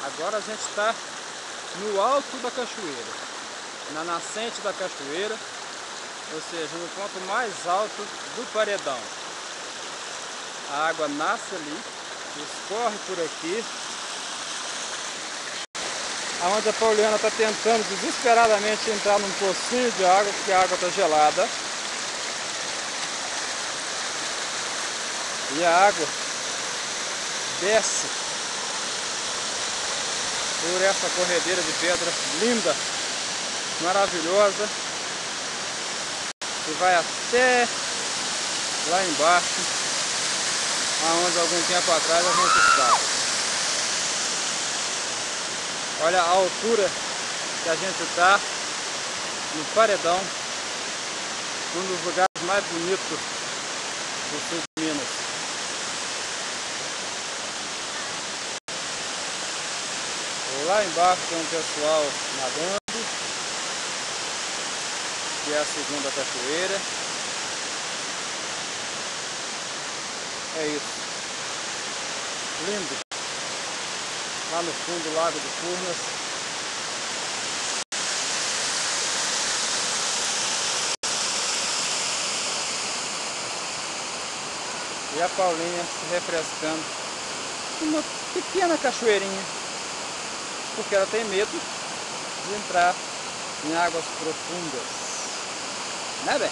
Agora a gente está no alto da cachoeira, na nascente da cachoeira, ou seja, no ponto mais alto do paredão. A água nasce ali, escorre por aqui, aonde a Pauliana está tentando desesperadamente entrar num pocinho de água, porque a água está gelada. E a água desce por essa corredeira de pedra linda, maravilhosa, e vai até lá embaixo, aonde algum tempo atrás a gente estava. Olha a altura que a gente está no paredão, um dos lugares mais bonitos do sul de Minas. Lá embaixo tem um pessoal nadando, que é a segunda cachoeira. É isso. Lindo. Lá no fundo do Lago de Furnas. E a Paulinha se refrescando numa pequena cachoeirinha, porque ela tem medo de entrar em águas profundas, né, bem?